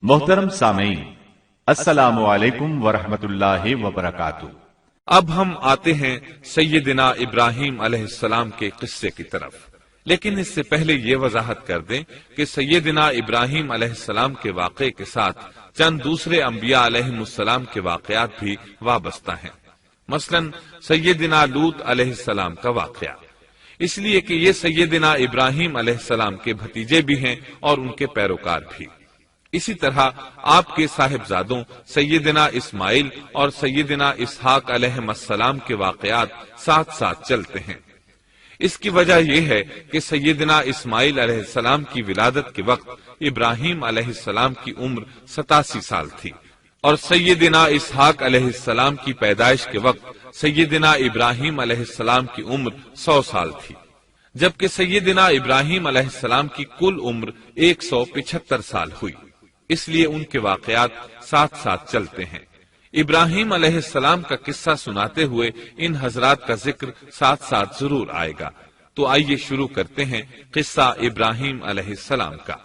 محترم سامعین، السلام علیکم ورحمۃ اللہ وبرکاتہ۔ اب ہم آتے ہیں سیدنا ابراہیم علیہ السلام کے قصے کی طرف، لیکن اس سے پہلے یہ وضاحت کر دیں کہ سیدنا ابراہیم علیہ السلام کے واقعے کے ساتھ چند دوسرے انبیاء علیہ السلام کے واقعات بھی وابستہ ہیں، مثلا سیدنا لوط علیہ السلام کا واقعہ، اس لیے کہ یہ سیدنا ابراہیم علیہ السلام کے بھتیجے بھی ہیں اور ان کے پیروکار بھی۔ اسی طرح آپ کے صاحبزادوں سیدنا اسماعیل اور سیدنا اسحاق علیہ السلام کے واقعات ساتھ ساتھ چلتے ہیں۔ اس کی وجہ یہ ہے کہ سیدنا اسماعیل علیہ السلام کی ولادت کے وقت ابراہیم علیہ السلام کی عمر 87 سال تھی، اور سیدنا اسحاق علیہ السلام کی پیدائش کے وقت سیدنا ابراہیم علیہ السلام کی عمر 100 سال تھی، جبکہ سیدنا ابراہیم علیہ السلام کی کل عمر 175 سال ہوئی، اس لیے ان کے واقعات ساتھ ساتھ چلتے ہیں۔ ابراہیم علیہ السلام کا قصہ سناتے ہوئے ان حضرات کا ذکر ساتھ ساتھ ضرور آئے گا، تو آئیے شروع کرتے ہیں قصہ ابراہیم علیہ السلام کا۔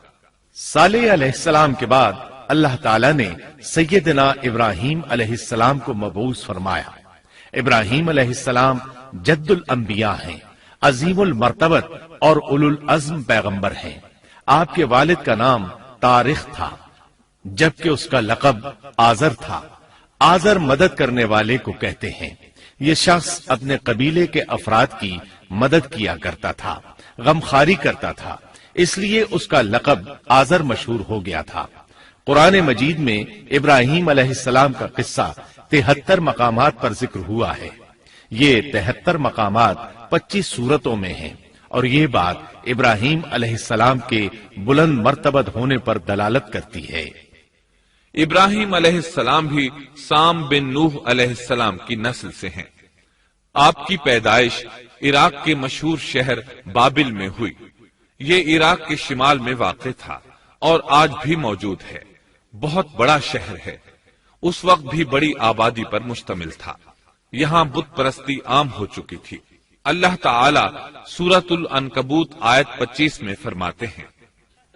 صالح علیہ السلام کے بعد اللہ تعالیٰ نے سیدنا ابراہیم علیہ السلام کو مبعوث فرمایا۔ ابراہیم علیہ السلام جد الانبیاء ہیں، عظیم المرتبت اور اولو العزم پیغمبر ہیں۔ آپ کے والد کا نام طارق تھا، جبکہ اس کا لقب آزر تھا۔ آزر مدد کرنے والے کو کہتے ہیں۔ یہ شخص اپنے قبیلے کے افراد کی مدد کیا کرتا تھا، غمخواری کرتا تھا، اس لیے اس کا لقب آزر مشہور ہو گیا تھا۔ قرآن مجید میں ابراہیم علیہ السلام کا قصہ 73 مقامات پر ذکر ہوا ہے۔ یہ 73 مقامات 25 سورتوں میں ہیں، اور یہ بات ابراہیم علیہ السلام کے بلند مرتبت ہونے پر دلالت کرتی ہے۔ ابراہیم علیہ السلام بھی سام بن نوح علیہ السلام کی نسل سے ہیں۔ آپ کی پیدائش عراق کے مشہور شہر بابل میں ہوئی۔ یہ عراق کے شمال میں واقع تھا اور آج بھی موجود ہے۔ بہت بڑا شہر ہے، اس وقت بھی بڑی آبادی پر مشتمل تھا۔ یہاں بت پرستی عام ہو چکی تھی۔ اللہ تعالی سورۃ العنکبوت آیت 25 میں فرماتے ہیں،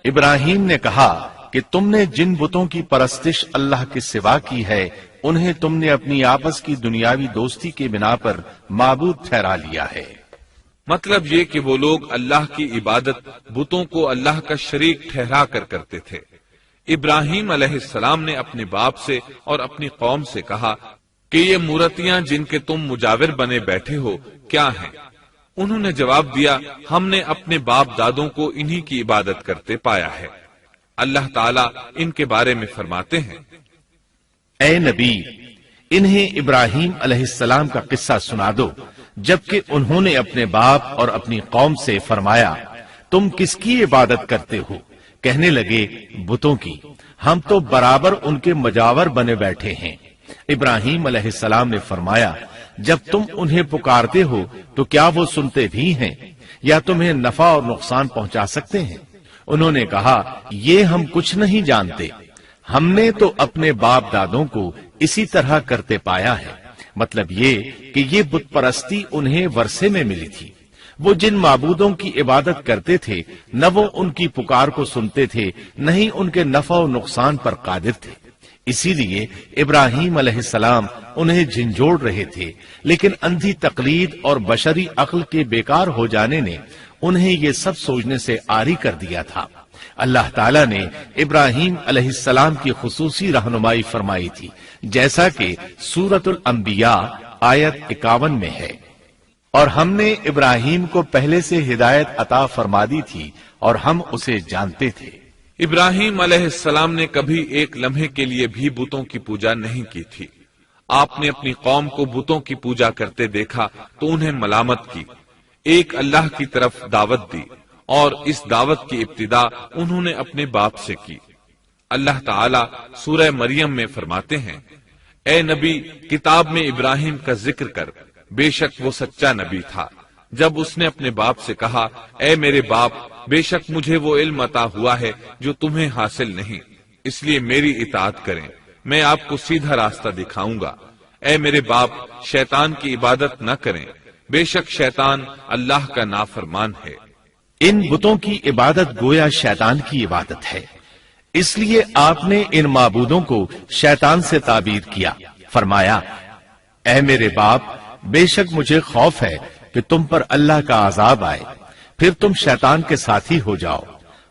ابراہیم نے کہا کہ تم نے جن بتوں کی پرستش اللہ کے سوا کی ہے، انہیں تم نے اپنی آپس کی دنیاوی دوستی کے بنا پر معبود ٹھہرا لیا ہے۔ مطلب یہ کہ وہ لوگ اللہ کی عبادت بتوں کو اللہ کا شریک ٹھہرا کر کرتے تھے۔ ابراہیم علیہ السلام نے اپنے باپ سے اور اپنی قوم سے کہا کہ یہ مورتیاں جن کے تم مجاور بنے بیٹھے ہو کیا ہیں؟ انہوں نے جواب دیا، ہم نے اپنے باپ دادوں کو انہی کی عبادت کرتے پایا ہے۔ اللہ تعالیٰ ان کے بارے میں فرماتے ہیں، اے نبی، انہیں ابراہیم علیہ السلام کا قصہ سنا دو، جبکہ انہوں نے اپنے باپ اور اپنی قوم سے فرمایا، تم کس کی عبادت کرتے ہو؟ کہنے لگے، بتوں کی، ہم تو برابر ان کے مجاور بنے بیٹھے ہیں۔ ابراہیم علیہ السلام نے فرمایا، جب تم انہیں پکارتے ہو تو کیا وہ سنتے بھی ہیں یا تمہیں نفع اور نقصان پہنچا سکتے ہیں؟ انہوں نے کہا، یہ ہم کچھ نہیں جانتے، ہم نے تو اپنے باپ دادوں کو اسی طرح کرتے پایا ہے۔ مطلب یہ کہ یہ بت پرستی انہیں ورثے میں ملی تھی۔ وہ جن معبودوں کی عبادت کرتے تھے، نہ وہ ان کی پکار کو سنتے تھے، نہ ہی ان کے نفع و نقصان پر قادر تھے۔ اسی لیے ابراہیم علیہ السلام انہیں جھنجھوڑ رہے تھے، لیکن اندھی تقلید اور بشری عقل کے بیکار ہو جانے نے انہیں یہ سب سوچنے سے عاری کر دیا تھا۔ اللہ تعالیٰ نے ابراہیم علیہ السلام کی خصوصی رہنمائی فرمائی تھی، جیسا کہ سورۃ الانبیاء آیت 51 میں ہے، اور ہم نے ابراہیم کو پہلے سے ہدایت عطا فرما دی تھی اور ہم اسے جانتے تھے۔ ابراہیم علیہ السلام نے کبھی ایک لمحے کے لیے بھی بتوں کی پوجا نہیں کی تھی۔ آپ نے اپنی قوم کو بتوں کی پوجا کرتے دیکھا تو انہیں ملامت کی، ایک اللہ کی طرف دعوت دی، اور اس دعوت کی ابتدا انہوں نے اپنے باپ سے کی۔ اللہ تعالی سورہ مریم میں فرماتے ہیں، اے نبی، کتاب میں ابراہیم کا ذکر کر، بے شک وہ سچا نبی تھا۔ جب اس نے اپنے باپ سے کہا، اے میرے باپ، بے شک مجھے وہ علم عطا ہوا ہے جو تمہیں حاصل نہیں، اس لیے میری اطاعت کریں، میں آپ کو سیدھا راستہ دکھاؤں گا۔ اے میرے باپ، شیطان کی عبادت نہ کریں، بے شک شیطان اللہ کا نافرمان ہے۔ ان بتوں کی عبادت گویا شیطان کی عبادت ہے۔ اس لیے آپ نے ان معبودوں کو شیطان سے تعبیر کیا، فرمایا اے میرے باپ، بے شک مجھے خوف ہے کہ تم پر اللہ کا عذاب آئے، پھر تم شیطان کے ساتھی ہو جاؤ۔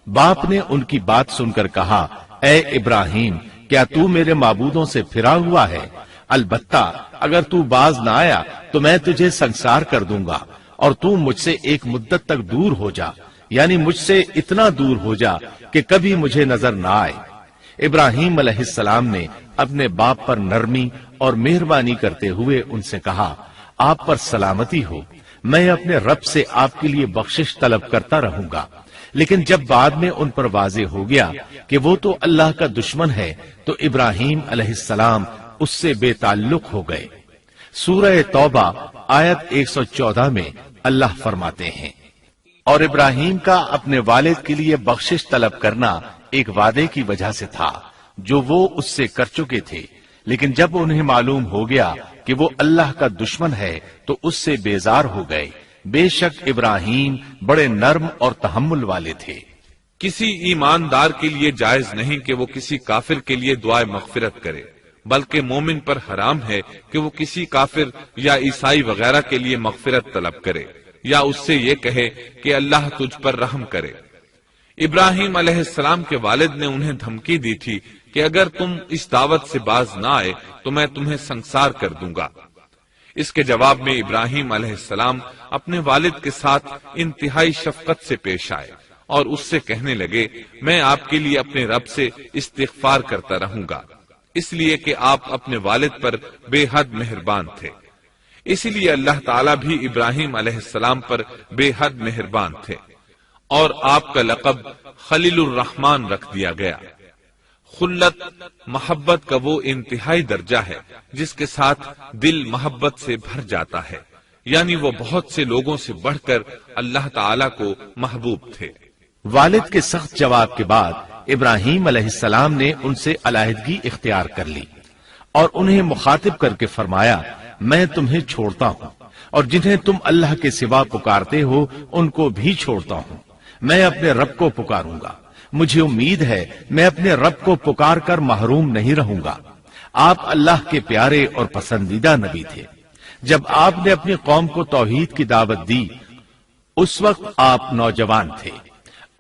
باپ نے ان کی بات سن کر کہا اے ابراہیم، کیا تو میرے معبودوں سے پھرا ہوا ہے؟ البتہ اگر تو باز نہ آیا تو میں تجھے سنسار کر دوں گا، اور تو مجھ سے ایک مدت تک دور ہو جا، یعنی مجھ سے اتنا دور ہو جا کہ کبھی مجھے نظر نہ آئے۔ ابراہیم علیہ السلام نے اپنے باپ پر نرمی اور مہربانی کرتے ہوئے ان سے کہا آپ پر سلامتی ہو، میں اپنے رب سے آپ کے لیے بخشش طلب کرتا رہوں گا۔ لیکن جب بعد میں ان پر واضح ہو گیا کہ وہ تو اللہ کا دشمن ہے تو ابراہیم علیہ السلام اس سے بے تعلق ہو گئے۔ سورہ توبہ آیت 114 میں اللہ فرماتے ہیں، اور ابراہیم کا اپنے والد کے لیے بخشش طلب کرنا ایک وعدے کی وجہ سے تھا جو وہ اس سے کر چکے تھے، لیکن جب انہیں معلوم ہو گیا کہ وہ اللہ کا دشمن ہے تو اس سے بیزار ہو گئے۔ بے شک ابراہیم بڑے نرم اور تحمل والے تھے۔ کسی ایماندار کے لیے جائز نہیں کہ وہ کسی کافر کے لیے دعائے مغفرت کرے، بلکہ مومن پر حرام ہے کہ وہ کسی کافر یا عیسائی وغیرہ کے لیے مغفرت طلب کرے یا اس سے یہ کہے کہ اللہ تجھ پر رحم کرے۔ ابراہیم علیہ السلام کے والد نے انہیں دھمکی دی تھی کہ اگر تم اس دعوت سے باز نہ آئے تو میں تمہیں سنسار کر دوں گا۔ اس کے جواب میں ابراہیم علیہ السلام اپنے والد کے ساتھ انتہائی شفقت سے پیش آئے اور اس سے کہنے لگے میں آپ کے لیے اپنے رب سے استغفار کرتا رہوں گا، اس لیے کہ آپ اپنے والد پر بے حد مہربان تھے۔ اسی لیے اللہ تعالیٰ بھی ابراہیم علیہ السلام پر بے حد مہربان تھے اور آپ کا لقب خلیل الرحمن رکھ دیا گیا۔ خلت محبت کا وہ انتہائی درجہ ہے جس کے ساتھ دل محبت سے بھر جاتا ہے، یعنی وہ بہت سے لوگوں سے بڑھ کر اللہ تعالیٰ کو محبوب تھے۔ والد کے سخت جواب کے بعد ابراہیم علیہ السلام نے ان سے علیحدگی اختیار کر لی اور انہیں مخاطب کر کے فرمایا میں تمہیں چھوڑتا ہوں اور جنہیں تم اللہ کے سوا پکارتے ہو ان کو بھی چھوڑتا ہوں، میں اپنے رب کو پکاروں گا، مجھے امید ہے میں اپنے رب کو پکار کر محروم نہیں رہوں گا۔ آپ اللہ کے پیارے اور پسندیدہ نبی تھے۔ جب آپ نے اپنی قوم کو توحید کی دعوت دی اس وقت آپ نوجوان تھے،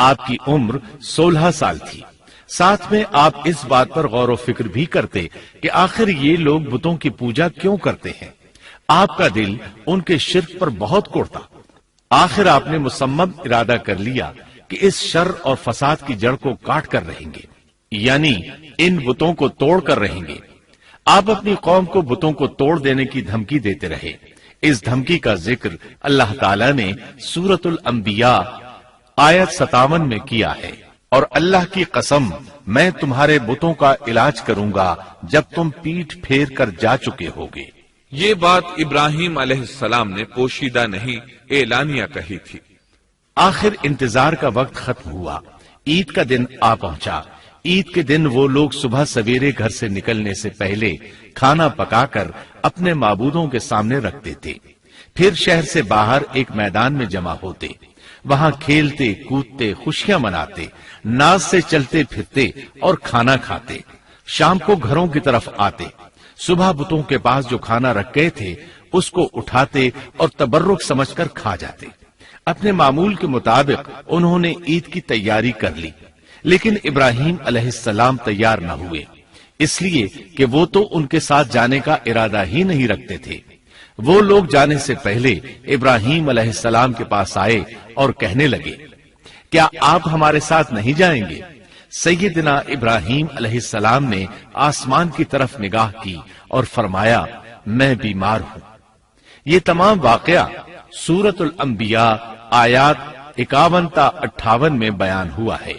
آپ کی عمر 16 سال تھی۔ ساتھ میں آپ اس بات پر غور و فکر بھی کرتے کہ آخر یہ لوگ بتوں کی پوجا کیوں کرتے ہیں۔ آپ کا دل ان کے شرک پر بہت کوڑتا۔ آخر آپ نے مصمم ارادہ کر لیا کہ اس شر اور فساد کی جڑ کو کاٹ کر رہیں گے، یعنی ان بتوں کو توڑ کر رہیں گے۔ آپ اپنی قوم کو بتوں کو توڑ دینے کی دھمکی دیتے رہے۔ اس دھمکی کا ذکر اللہ تعالیٰ نے سورۃ الانبیاء آیت 57 میں کیا ہے، اور اللہ کی قسم میں تمہارے بتوں کا علاج کروں گا جب تم پیٹھ پھیر کر جا چکے ہوگے۔ یہ بات ابراہیم علیہ السلام نے پوشیدہ نہیں اعلانیہ کہی تھی۔ آخر انتظار کا وقت ختم ہوا، عید کا دن آ پہنچا۔ عید کے دن وہ لوگ صبح سویرے گھر سے نکلنے سے پہلے کھانا پکا کر اپنے معبودوں کے سامنے رکھتے تھے، پھر شہر سے باہر ایک میدان میں جمع ہوتے، وہاں کھیلتے کودتے خوشیاں مناتے، ناز سے چلتے پھرتے اور کھانا کھاتے۔ شام کو گھروں کی طرف آتے، صبح بتوں کے پاس جو کھانا رکھ گئے تھے اس کو اٹھاتے اور تبرک سمجھ کر کھا جاتے۔ اپنے معمول کے مطابق انہوں نے عید کی تیاری کر لی، لیکن ابراہیم علیہ السلام تیار نہ ہوئے، اس لیے کہ وہ تو ان کے ساتھ جانے کا ارادہ ہی نہیں رکھتے تھے۔ وہ لوگ جانے سے پہلے ابراہیم علیہ السلام کے پاس آئے اور کہنے لگے کیا آپ ہمارے ساتھ نہیں جائیں گے؟ سیدنا ابراہیم علیہ السلام نے آسمان کی طرف نگاہ کی اور فرمایا میں بیمار ہوں۔ یہ تمام واقعہ سورۃ الانبیاء آیات 51 تا 58 میں بیان ہوا ہے۔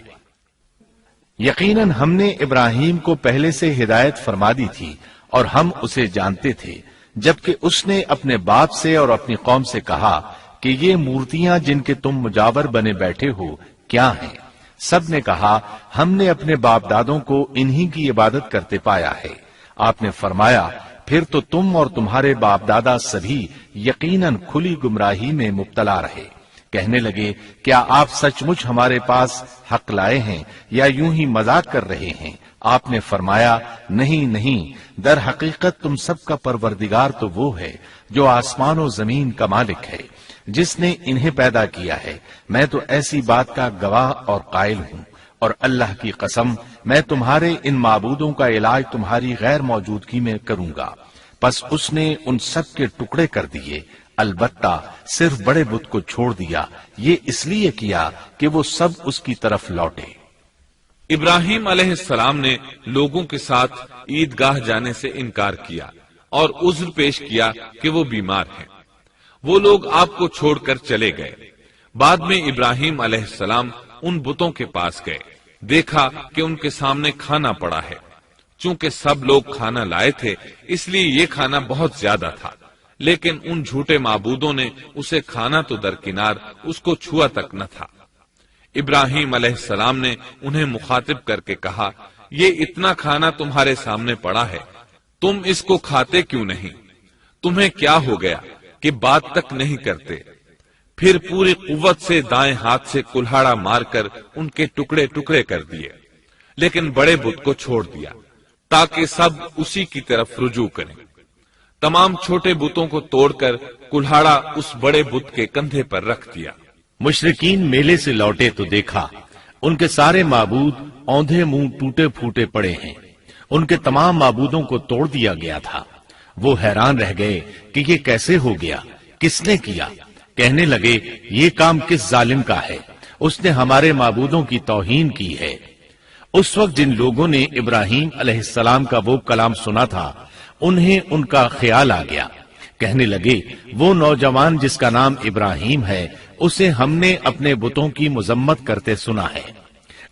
یقیناً ہم نے ابراہیم کو پہلے سے ہدایت فرما دی تھی اور ہم اسے جانتے تھے، جبکہ اس نے اپنے باپ سے اور اپنی قوم سے کہا کہ یہ مورتیاں جن کے تم مجاور بنے بیٹھے ہو کیا ہیں؟ سب نے کہا ہم نے اپنے باپ دادوں کو انہی کی عبادت کرتے پایا ہے۔ آپ نے فرمایا پھر تو تم اور تمہارے باپ دادا سبھی یقیناً کھلی گمراہی میں مبتلا رہے۔ کہنے لگے کیا آپ سچ مچ ہمارے پاس حق لائے ہیں یا یوں ہی مذاق کر رہے ہیں؟ آپ نے فرمایا نہیں نہیں، در حقیقت تم سب کا پروردگار تو وہ ہے جو آسمان و زمین کا مالک ہے، جس نے انہیں پیدا کیا ہے، میں تو ایسی بات کا گواہ اور قائل ہوں، اور اللہ کی قسم میں تمہارے ان معبودوں کا علاج تمہاری غیر موجودگی میں کروں گا۔ پس اس نے ان سب کے ٹکڑے کر دیے، البتہ صرف بڑے بت کو چھوڑ دیا، یہ اس لیے کیا کہ وہ سب اس کی طرف لوٹے۔ ابراہیم علیہ السلام نے لوگوں کے ساتھ عیدگاہ جانے سے انکار کیا اور عذر پیش کیا کہ وہ بیمار ہیں۔ وہ لوگ آپ کو چھوڑ کر چلے گئے۔ بعد میں ابراہیم علیہ السلام ان بتوں کے پاس گئے، دیکھا کہ ان کے سامنے کھانا پڑا ہے۔ چونکہ سب لوگ کھانا لائے تھے اس لیے یہ کھانا بہت زیادہ تھا، لیکن ان جھوٹے معبودوں نے اسے کھانا تو درکنار اس کو چھوا تک نہ تھا۔ ابراہیم علیہ السلام نے انہیں مخاطب کر کے کہا، یہ اتنا کھانا تمہارے سامنے پڑا ہے، تم اس کو کھاتے کیوں نہیں؟ تمہیں کیا ہو گیا کہ بات تک نہیں کرتے؟ پھر پوری قوت سے دائیں ہاتھ سے کلہاڑا مار کر ان کے ٹکڑے ٹکڑے کر دیے، لیکن بڑے بت کو چھوڑ دیا تاکہ سب اسی کی طرف رجوع کریں۔ تمام چھوٹے بتوں کو توڑ کر کلہاڑا اس بڑے بت کے کندھے پر رکھ دیا۔ مشرکین میلے سے لوٹے تو دیکھا ان کے سارے معبود اوندھے منہ ٹوٹے پھوٹے پڑے ہیں، ان کے تمام معبودوں کو توڑ دیا گیا تھا۔ وہ حیران رہ گئے کہ یہ کیسے ہو گیا، کس نے کیا؟ کہنے لگے یہ کام کس ظالم کا ہے، اس نے ہمارے معبودوں کی توہین کی ہے۔ اس وقت جن لوگوں نے ابراہیم علیہ السلام کا وہ کلام سنا تھا انہیں ان کا خیال آ گیا، کہنے لگے وہ نوجوان جس کا نام ابراہیم ہے اسے ہم نے اپنے بتوں کی مذمت کرتے سنا ہے۔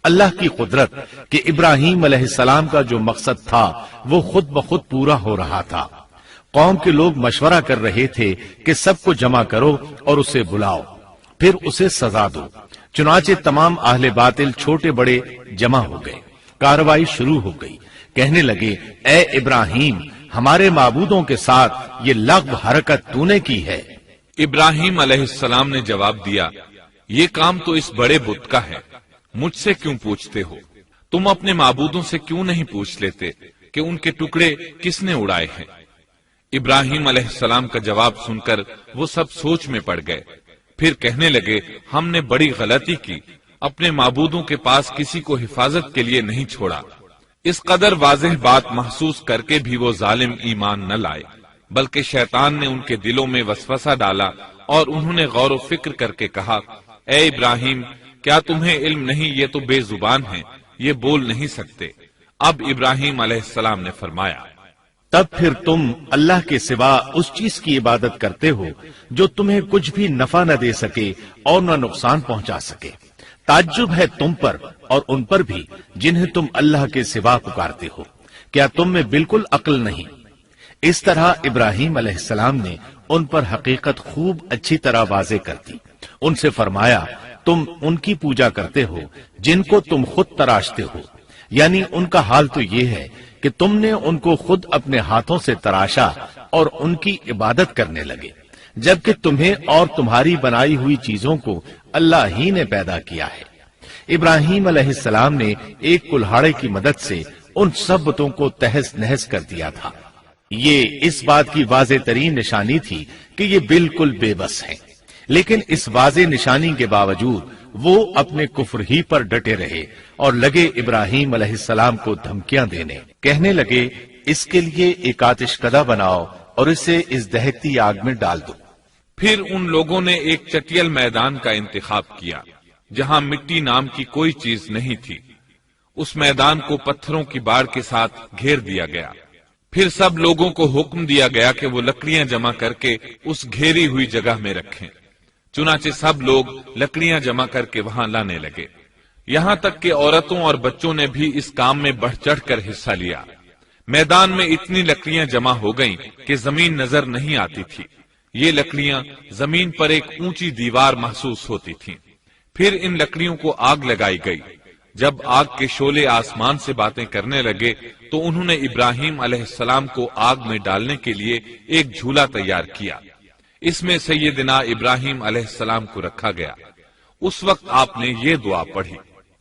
اللہ کی قدرت کہ ابراہیم علیہ السلام کا جو مقصد تھا وہ خود بخود پورا ہو رہا تھا۔ قوم کے لوگ مشورہ کر رہے تھے کہ سب کو جمع کرو اور اسے بلاؤ، پھر اسے سزا دو۔ چنانچہ تمام اہل باطل چھوٹے بڑے جمع ہو گئے، کارروائی شروع ہو گئی۔ کہنے لگے اے ابراہیم، ہمارے معبودوں کے ساتھ یہ لغو حرکت تو نے کی ہے۔ ابراہیم علیہ السلام نے جواب دیا، یہ کام تو اس بڑے بت کا ہے، مجھ سے کیوں پوچھتے ہو؟ تم اپنے معبودوں سے کیوں نہیں پوچھ لیتے کہ ان کے ٹکڑے کس نے اڑائے ہیں؟ ابراہیم علیہ السلام کا جواب سن کر وہ سب سوچ میں پڑ گئے، پھر کہنے لگے ہم نے بڑی غلطی کی، اپنے معبودوں کے پاس کسی کو حفاظت کے لیے نہیں چھوڑا۔ اس قدر واضح بات محسوس کر کے بھی وہ ظالم ایمان نہ لائے، بلکہ شیطان نے ان کے دلوں میں وسوسہ ڈالا اور انہوں نے غور و فکر کر کے کہا، اے ابراہیم، کیا تمہیں علم نہیں، یہ تو بے زبان ہیں، یہ بول نہیں سکتے۔ اب ابراہیم علیہ السلام نے فرمایا، تب پھر تم اللہ کے سوا اس چیز کی عبادت کرتے ہو جو تمہیں کچھ بھی نفع نہ دے سکے اور نہ نقصان پہنچا سکے۔ تعجب ہے تم پر اور ان پر بھی جنہیں تم اللہ کے سوا پکارتے ہو، کیا تم میں بالکل عقل نہیں؟ اس طرح ابراہیم علیہ السلام نے ان پر حقیقت خوب اچھی طرح واضح کر دی۔ ان سے فرمایا تم ان کی پوجا کرتے ہو جن کو تم خود تراشتے ہو، یعنی ان کا حال تو یہ ہے کہ تم نے ان کو خود اپنے ہاتھوں سے تراشا اور ان کی عبادت کرنے لگے، جبکہ تمہیں اور تمہاری بنائی ہوئی چیزوں کو اللہ ہی نے پیدا کیا ہے۔ ابراہیم علیہ السلام نے ایک کلہاڑے کی مدد سے ان سب بتوں کو تہس نہس کر دیا تھا۔ یہ اس بات کی واضح ترین نشانی تھی کہ یہ بالکل بے بس ہیں، لیکن اس واضح نشانی کے باوجود وہ اپنے کفر ہی پر ڈٹے رہے اور لگے ابراہیم علیہ السلام کو دھمکیاں دینے۔ کہنے لگے اس کے لیے ایک آتش کدہ بناؤ اور اسے اس دہکتی آگ میں ڈال دو۔ پھر ان لوگوں نے ایک چٹیل میدان کا انتخاب کیا جہاں مٹی نام کی کوئی چیز نہیں تھی۔ اس میدان کو پتھروں کی باڑ کے ساتھ گھیر دیا گیا۔ پھر سب لوگوں کو حکم دیا گیا کہ وہ لکڑیاں جمع کر کے اس گھیری ہوئی جگہ میں رکھیں۔ چنانچہ سب لوگ لکڑیاں جمع کر کے وہاں لانے لگے، یہاں تک کہ عورتوں اور بچوں نے بھی اس کام میں بڑھ چڑھ کر حصہ لیا۔ میدان میں اتنی لکڑیاں جمع ہو گئیں کہ زمین نظر نہیں آتی تھی۔ یہ لکڑیاں زمین پر ایک اونچی دیوار محسوس ہوتی تھیں۔ پھر ان لکڑیوں کو آگ لگائی گئی۔ جب آگ کے شعلے آسمان سے باتیں کرنے لگے تو انہوں نے ابراہیم علیہ السلام کو آگ میں ڈالنے کے لیے ایک جھولا تیار کیا۔ اس میں سیدنا ابراہیم علیہ السلام کو رکھا گیا۔ اس وقت آپ نے یہ دعا پڑھی،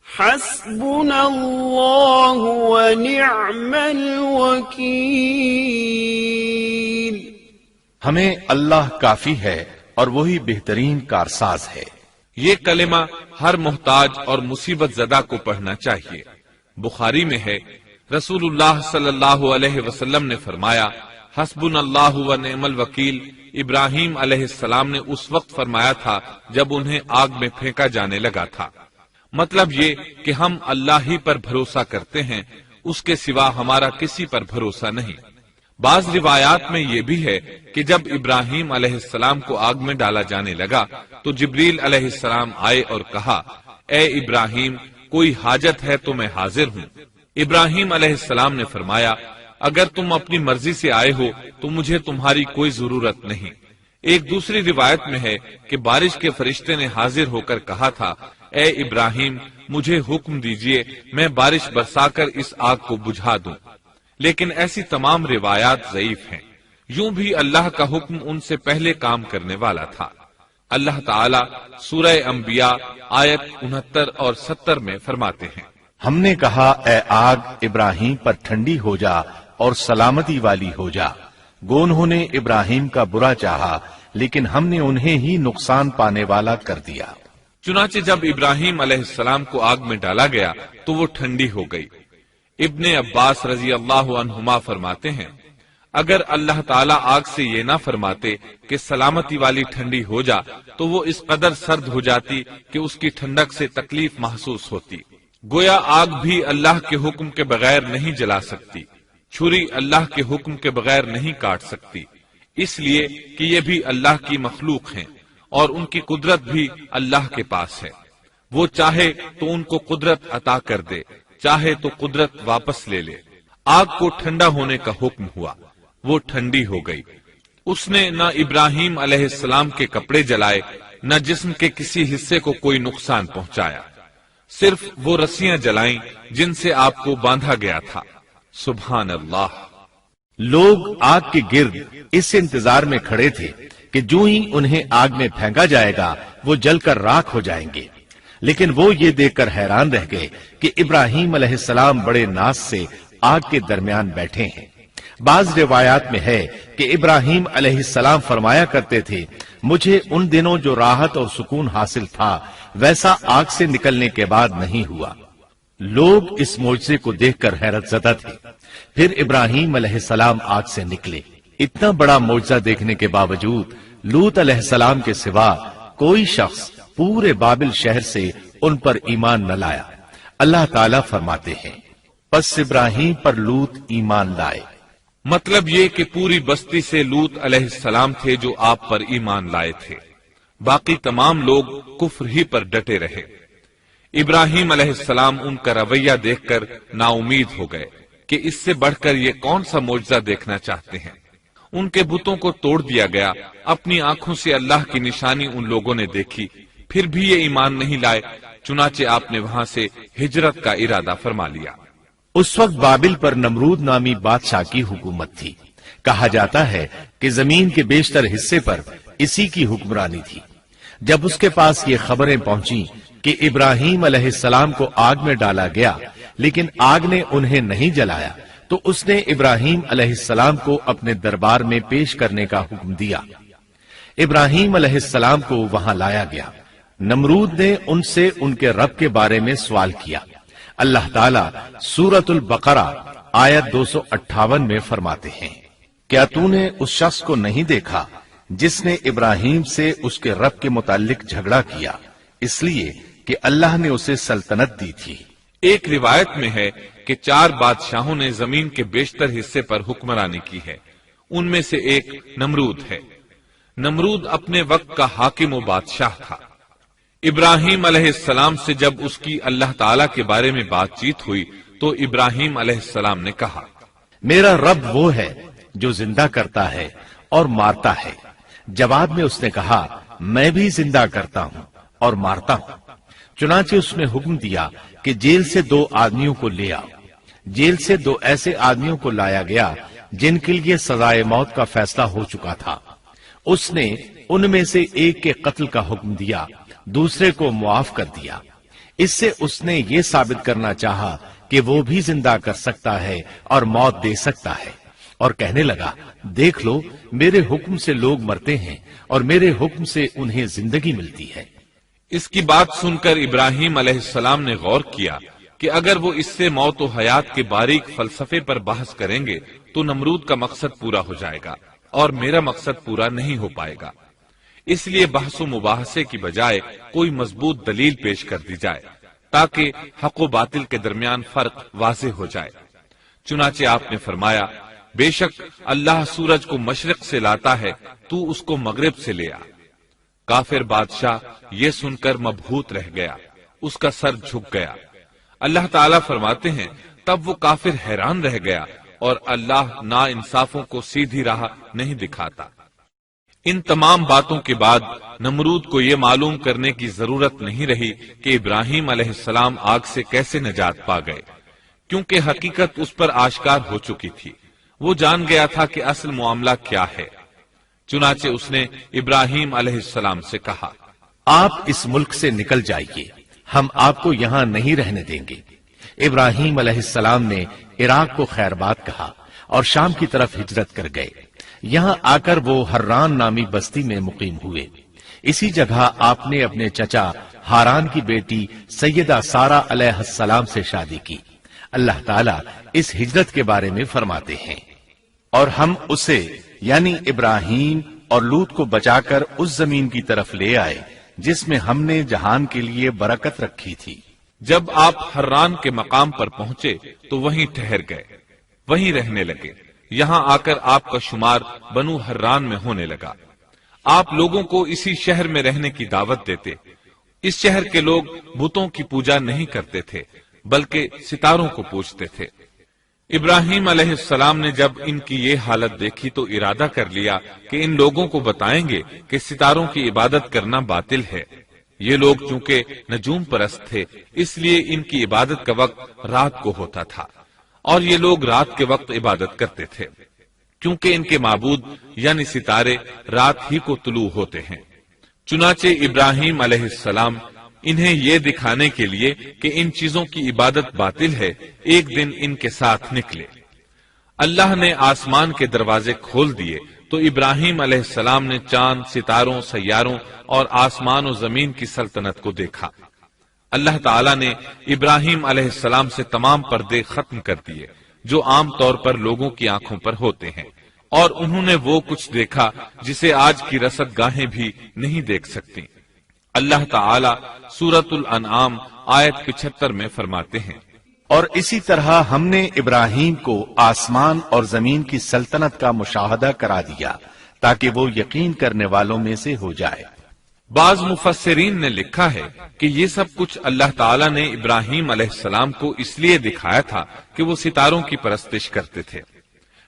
حسبنا اللہ ونعم الوکیل، ہمیں اللہ کافی ہے اور وہی بہترین کارساز ہے۔ یہ کلمہ ہر محتاج اور مصیبت زدہ کو پڑھنا چاہیے۔ بخاری میں ہے، رسول اللہ صلی اللہ علیہ وسلم نے فرمایا، حسبنا اللہ و نعم الوکیل ابراہیم علیہ السلام نے اس وقت فرمایا تھا جب انہیں آگ میں پھینکا جانے لگا تھا۔ مطلب یہ کہ ہم اللہ ہی پر بھروسہ کرتے ہیں، اس کے سوا ہمارا کسی پر بھروسہ نہیں۔ بعض روایات میں یہ بھی ہے کہ جب ابراہیم علیہ السلام کو آگ میں ڈالا جانے لگا تو جبریل علیہ السلام آئے اور کہا، اے ابراہیم، کوئی حاجت ہے تو میں حاضر ہوں۔ ابراہیم علیہ السلام نے فرمایا، اگر تم اپنی مرضی سے آئے ہو تو مجھے تمہاری کوئی ضرورت نہیں۔ ایک دوسری روایت میں ہے کہ بارش کے فرشتے نے حاضر ہو کر کہا تھا، اے ابراہیم، مجھے حکم دیجئے میں بارش برسا کر اس آگ کو بجھا دوں۔ لیکن ایسی تمام روایات ضعیف ہیں۔ یوں بھی اللہ کا حکم ان سے پہلے کام کرنے والا تھا۔ اللہ تعالی سورہ انبیاء آیت 69 اور 70 میں فرماتے ہیں، ہم نے کہا، اے آگ ابراہیم پر ٹھنڈی ہو جا اور سلامتی والی ہو جا۔ گو انہوں نے ابراہیم کا برا چاہا لیکن ہم نے انہیں ہی نقصان پانے والا کر دیا۔ چنانچہ جب ابراہیم علیہ السلام کو آگ میں ڈالا گیا تو وہ ٹھنڈی ہو گئی۔ ابن عباس رضی اللہ عنہما فرماتے ہیں، اگر اللہ تعالیٰ آگ سے یہ نہ فرماتے کہ سلامتی والی ٹھنڈی ہو جا تو وہ اس قدر سرد ہو جاتی کہ اس کی ٹھنڈک سے تکلیف محسوس ہوتی۔ گویا آگ بھی اللہ کے حکم کے بغیر نہیں جلا سکتی، چھری اللہ کے حکم کے بغیر نہیں کاٹ سکتی، اس لیے کہ یہ بھی اللہ کی مخلوق ہیں اور ان کی قدرت بھی اللہ کے پاس ہے۔ وہ چاہے تو ان کو قدرت عطا کر دے، چاہے تو قدرت واپس لے لے۔ آگ کو ٹھنڈا ہونے کا حکم ہوا، وہ ٹھنڈی ہو گئی۔ اس نے نہ ابراہیم علیہ السلام کے کپڑے جلائے، نہ جسم کے کسی حصے کو کوئی نقصان پہنچایا، صرف وہ رسیاں جلائیں جن سے آپ کو باندھا گیا تھا۔ سبحان اللہ۔ لوگ آگ کے گرد اس انتظار میں کھڑے تھے کہ جو ہی انہیں آگ میں پھینکا جائے گا وہ جل کر راکھ ہو جائیں گے، لیکن وہ یہ دیکھ کر حیران رہ گئے کہ ابراہیم علیہ السلام بڑے ناز سے آگ کے درمیان بیٹھے ہیں۔ بعض روایات میں ہے کہ ابراہیم علیہ السلام فرمایا کرتے تھے، مجھے ان دنوں جو راحت اور سکون حاصل تھا ویسا آگ سے نکلنے کے بعد نہیں ہوا۔ لوگ اس معجزے کو دیکھ کر حیرت زدہ تھے۔ پھر ابراہیم علیہ السلام آگ سے نکلے۔ اتنا بڑا معجزہ دیکھنے کے باوجود لوط علیہ السلام کے سوا کوئی شخص پورے بابل شہر سے ان پر ایمان نہ لایا۔ اللہ تعالیٰ فرماتے ہیں، پس ابراہیم پر لوط ایمان لائے۔ مطلب یہ کہ پوری بستی سے لوط علیہ السلام تھے جو آپ پر ایمان لائے تھے، باقی تمام لوگ کفر ہی پر ڈٹے رہے۔ ابراہیم علیہ السلام ان کا رویہ دیکھ کر نا امید ہو گئے کہ اس سے بڑھ کر یہ کون سا معجزہ دیکھنا چاہتے ہیں۔ ان کے بتوں کو توڑ دیا گیا، اپنی آنکھوں سے اللہ کی نشانی ان لوگوں نے دیکھی، پھر بھی یہ ایمان نہیں لائے، چنانچہ آپ نے وہاں سے ہجرت کا ارادہ فرما لیا۔ اس وقت بابل پر نمرود نامی بادشاہ کی حکومت تھی۔ کہا جاتا ہے کہ زمین کے بیشتر حصے پر اسی کی حکمرانی تھی۔ جب اس کے پاس یہ خبریں پہنچیں کہ ابراہیم علیہ السلام کو آگ میں ڈالا گیا لیکن آگ نے انہیں نہیں جلایا تو اس نے ابراہیم علیہ السلام کو اپنے دربار میں پیش کرنے کا حکم دیا۔ ابراہیم علیہ السلام کو وہاں لایا گیا۔ نمرود نے ان سے ان کے رب کے بارے میں سوال کیا۔ اللہ تعالیٰ سورۃ البقرہ آیت 258 میں فرماتے ہیں، کیا تو نے اس شخص کو نہیں دیکھا جس نے ابراہیم سے اس کے رب کے متعلق جھگڑا کیا اس لیے کہ اللہ نے اسے سلطنت دی تھی۔ ایک روایت میں ہے کہ 4 بادشاہوں نے زمین کے بیشتر حصے پر حکمرانی کی ہے، ان میں سے ایک نمرود ہے۔ نمرود اپنے وقت کا حاکم و بادشاہ تھا۔ ابراہیم علیہ السلام سے جب اس کی اللہ تعالیٰ کے بارے میں بات چیت ہوئی تو ابراہیم علیہ السلام نے کہا، میرا رب وہ ہے جو زندہ کرتا ہے اور مارتا ہے۔ جواب میں اس نے کہا، میں بھی زندہ کرتا ہوں اور مارتا ہوں۔ چنانچہ اس نے حکم دیا کہ جیل سے 2 آدمیوں کو لے آؤ۔ جیل سے 2 ایسے آدمیوں کو لایا گیا جن کے لیے سزائے موت کا فیصلہ ہو چکا تھا۔ اس نے ان میں سے ایک کے قتل کا حکم دیا، دوسرے کو معاف کر دیا۔ اس سے اس نے یہ ثابت کرنا چاہا کہ وہ بھی زندہ کر سکتا ہے اور موت دے سکتا ہے، اور کہنے لگا دیکھ لو میرے حکم سے لوگ مرتے ہیں اور میرے حکم سے انہیں زندگی ملتی ہے۔ اس کی بات سن کر ابراہیم علیہ السلام نے غور کیا کہ اگر وہ اس سے موت و حیات کے باریک فلسفے پر بحث کریں گے تو نمرود کا مقصد پورا ہو جائے گا اور میرا مقصد پورا نہیں ہو پائے گا۔ اس لیے بحث و مباحثے کی بجائے کوئی مضبوط دلیل پیش کر دی جائے تاکہ حق و باطل کے درمیان فرق واضح ہو جائے۔ چنانچہ آپ نے فرمایا بے شک اللہ سورج کو مشرق سے لاتا ہے، تو اس کو مغرب سے لے آ۔ کافر بادشاہ یہ سن کر مبہوت رہ گیا، اس کا سر جھک گیا۔ اللہ تعالیٰ فرماتے ہیں تب وہ کافر حیران رہ گیا اور اللہ نا انصافوں کو سیدھی راہ نہیں دکھاتا۔ ان تمام باتوں کے بعد نمرود کو یہ معلوم کرنے کی ضرورت نہیں رہی کہ ابراہیم علیہ السلام آگ سے کیسے نجات پا گئے، کیونکہ حقیقت اس پر آشکار ہو چکی تھی۔ وہ جان گیا تھا کہ اصل معاملہ کیا ہے۔ چنانچہ اس نے ابراہیم علیہ السلام سے کہا آپ اس ملک سے نکل جائیے، ہم آپ کو یہاں نہیں رہنے دیں گے۔ ابراہیم علیہ السلام نے عراق کو خیر بات کہا اور شام کی طرف ہجرت کر گئے۔ یہاں آ کر وہ حران نامی بستی میں مقیم ہوئے۔ اسی جگہ آپ نے اپنے چچا ہاران کی بیٹی سیدہ سارہ علیہ السلام سے شادی کی۔ اللہ تعالیٰ اس ہجرت کے بارے میں فرماتے ہیں اور ہم اسے یعنی ابراہیم اور لوط کو بچا کر اس زمین کی طرف لے آئے جس میں ہم نے جہان کے لیے برکت رکھی تھی۔ جب آپ حران کے مقام پر پہنچے تو وہیں ٹھہر گئے، وہیں رہنے لگے۔ یہاں آ کر آپ کا شمار بنو حران میں ہونے لگا۔ آپ لوگوں کو اسی شہر میں رہنے کی دعوت دیتے۔ اس شہر کے لوگ بتوں کی پوجا نہیں کرتے تھے بلکہ ستاروں کو پوجتے تھے۔ ابراہیم علیہ السلام نے جب ان کی یہ حالت دیکھی تو ارادہ کر لیا کہ ان لوگوں کو بتائیں گے کہ ستاروں کی عبادت کرنا باطل ہے۔ یہ لوگ چونکہ نجوم پرست تھے اس لیے ان کی عبادت کا وقت رات کو ہوتا تھا اور یہ لوگ رات کے وقت عبادت کرتے تھے، کیونکہ ان کے معبود یعنی ستارے رات ہی کو طلوع ہوتے ہیں۔ چنانچہ ابراہیم علیہ السلام انہیں یہ دکھانے کے لیے کہ ان چیزوں کی عبادت باطل ہے ایک دن ان کے ساتھ نکلے۔ اللہ نے آسمان کے دروازے کھول دیے تو ابراہیم علیہ السلام نے چاند، ستاروں، سیاروں اور آسمان و زمین کی سلطنت کو دیکھا۔ اللہ تعالیٰ نے ابراہیم علیہ السلام سے تمام پردے ختم کر دیے جو عام طور پر لوگوں کی آنکھوں پر ہوتے ہیں، اور انہوں نے وہ کچھ دیکھا جسے آج کی رصد گاہیں بھی نہیں دیکھ سکتی۔ اللہ تعالیٰ سورۃ الانعام آیت 75 میں فرماتے ہیں اور اسی طرح ہم نے ابراہیم کو آسمان اور زمین کی سلطنت کا مشاہدہ کرا دیا تاکہ وہ یقین کرنے والوں میں سے ہو جائے۔ بعض مفسرین نے لکھا ہے کہ یہ سب کچھ اللہ تعالیٰ نے ابراہیم علیہ السلام کو اس لیے دکھایا تھا کہ وہ ستاروں کی پرستش کرتے تھے۔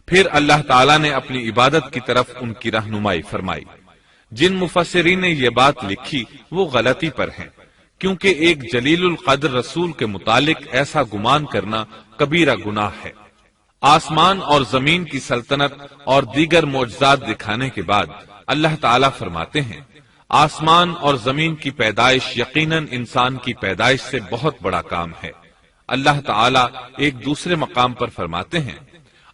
پھر اللہ تعالیٰ نے اپنی عبادت کی طرف ان کی رہنمائی فرمائی۔ جن مفسرین نے یہ بات لکھی وہ غلطی پر ہیں، کیونکہ ایک جلیل القدر رسول کے متعلق ایسا گمان کرنا کبیرہ گناہ ہے۔ آسمان اور زمین کی سلطنت اور دیگر معجزات دکھانے کے بعد اللہ تعالیٰ فرماتے ہیں آسمان اور زمین کی پیدائش یقیناً انسان کی پیدائش سے بہت بڑا کام ہے۔ اللہ تعالیٰ ایک دوسرے مقام پر فرماتے ہیں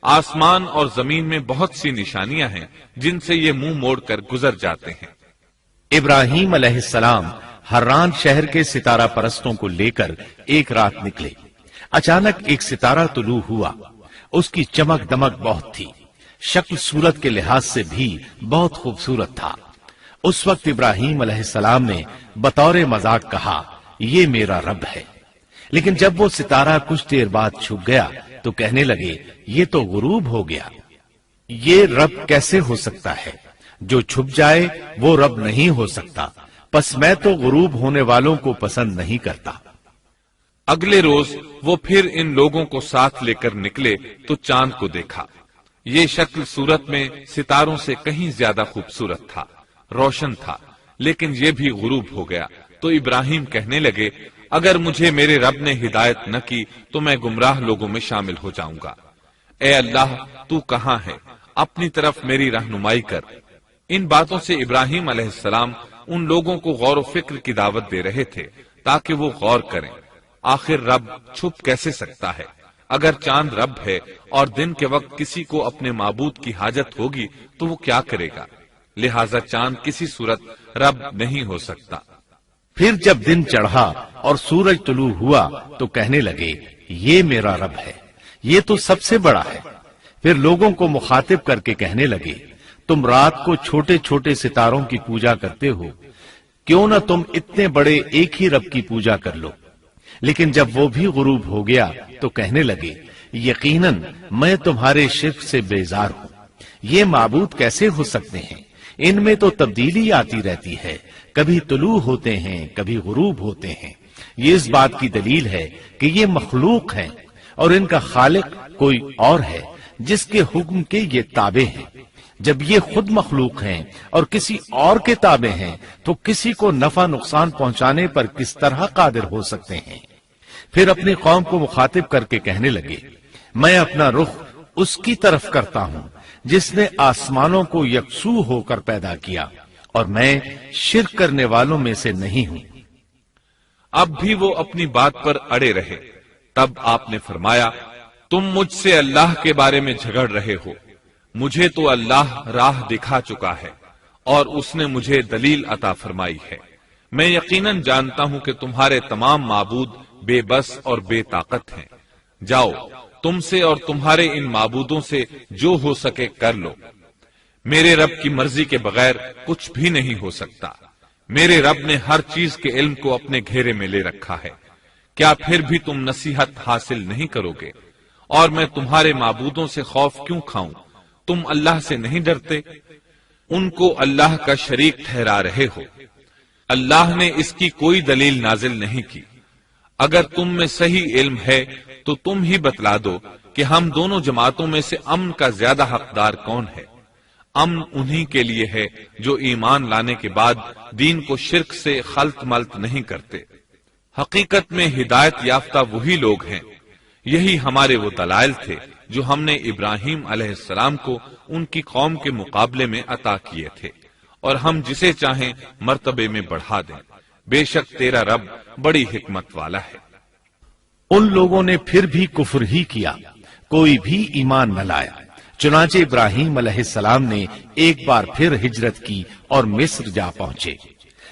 آسمان اور زمین میں بہت سی نشانیاں ہیں جن سے یہ منہ موڑ کر گزر جاتے ہیں۔ ابراہیم علیہ السلام حران شہر کے ستارہ پرستوں کو لے کر ایک رات نکلے۔ اچانک ایک ستارہ طلوع ہوا، اس کی چمک دمک بہت تھی، شکل صورت کے لحاظ سے بھی بہت خوبصورت تھا۔ اس وقت ابراہیم علیہ السلام نے بطور مذاق کہا یہ میرا رب ہے، لیکن جب وہ ستارہ کچھ دیر بعد چھپ گیا تو کہنے لگے یہ تو غروب ہو گیا، یہ رب کیسے ہو سکتا ہے؟ جو چھپ جائے وہ رب نہیں ہو سکتا، پس میں تو غروب ہونے والوں کو پسند نہیں کرتا۔ اگلے روز وہ پھر ان لوگوں کو ساتھ لے کر نکلے تو چاند کو دیکھا۔ یہ شکل صورت میں ستاروں سے کہیں زیادہ خوبصورت تھا، روشن تھا، لیکن یہ بھی غروب ہو گیا تو ابراہیم کہنے لگے اگر مجھے میرے رب نے ہدایت نہ کی تو میں گمراہ لوگوں میں شامل ہو جاؤں گا۔ اے اللہ تو کہاں ہے؟ اپنی طرف میری رہنمائی کر۔ ان باتوں سے ابراہیم علیہ السلام ان لوگوں کو غور و فکر کی دعوت دے رہے تھے تاکہ وہ غور کریں، آخر رب چھپ کیسے سکتا ہے؟ اگر چاند رب ہے اور دن کے وقت کسی کو اپنے معبود کی حاجت ہوگی تو وہ کیا کرے گا؟ لہذا چاند کسی صورت رب نہیں ہو سکتا۔ پھر جب دن چڑھا اور سورج طلوع ہوا تو کہنے لگے یہ میرا رب ہے، یہ تو سب سے بڑا ہے۔ پھر لوگوں کو مخاطب کر کے کہنے لگے تم رات کو چھوٹے چھوٹے ستاروں کی پوجا کرتے ہو، کیوں نہ تم اتنے بڑے ایک ہی رب کی پوجا کر لو۔ لیکن جب وہ بھی غروب ہو گیا تو کہنے لگے یقیناً میں تمہارے شرک سے بیزار ہوں، یہ معبود کیسے ہو سکتے ہیں؟ ان میں تو تبدیلی آتی رہتی ہے، کبھی طلوع ہوتے ہیں کبھی غروب ہوتے ہیں۔ یہ اس بات کی دلیل ہے کہ یہ مخلوق ہیں اور ان کا خالق کوئی اور ہے جس کے حکم کے یہ تابع ہیں۔ جب یہ خود مخلوق ہیں اور کسی اور کے تابع ہیں تو کسی کو نفع نقصان پہنچانے پر کس طرح قادر ہو سکتے ہیں؟ پھر اپنی قوم کو مخاطب کر کے کہنے لگے میں اپنا رخ اس کی طرف کرتا ہوں جس نے آسمانوں کو یکسو ہو کر پیدا کیا، اور میں شرک کرنے والوں میں سے نہیں ہوں۔ اب بھی وہ اپنی بات پر اڑے رہے۔ تب آپ نے فرمایا تم مجھ سے اللہ کے بارے میں جھگڑ رہے ہو، مجھے تو اللہ راہ دکھا چکا ہے اور اس نے مجھے دلیل عطا فرمائی ہے۔ میں یقیناً جانتا ہوں کہ تمہارے تمام معبود بے بس اور بے طاقت ہیں۔ جاؤ تم سے اور تمہارے ان معبودوں سے جو ہو سکے کر لو، میرے رب کی مرضی کے بغیر کچھ بھی نہیں ہو سکتا۔ میرے رب نے ہر چیز کے علم کو اپنے گھیرے میں لے رکھا ہے، کیا پھر بھی تم نصیحت حاصل نہیں کرو گے؟ اور میں تمہارے معبودوں سے خوف کیوں کھاؤں؟ تم اللہ سے نہیں ڈرتے؟ ان کو اللہ کا شریک ٹھہرا رہے ہو، اللہ نے اس کی کوئی دلیل نازل نہیں کی۔ اگر تم میں صحیح علم ہے تو تم ہی بتلا دو کہ ہم دونوں جماعتوں میں سے امن کا زیادہ حقدار کون ہے؟ امن انہی کے لیے ہے جو ایمان لانے کے بعد دین کو شرک سے خلط ملط نہیں کرتے۔ حقیقت میں ہدایت یافتہ وہی لوگ ہیں، یہی ہمارے وہ دلائل تھے جو ہم نے ابراہیم علیہ السلام کو ان کی قوم کے مقابلے میں عطا کیے تھے، اور ہم جسے چاہیں مرتبے میں بڑھا دیں۔ بے شک تیرا رب بڑی حکمت والا ہے۔ ان لوگوں نے پھر بھی کفر ہی کیا، کوئی بھی ایمان نہ لایا۔ چنانچہ ابراہیم علیہ السلام نے ایک بار پھر ہجرت کی اور مصر جا پہنچے۔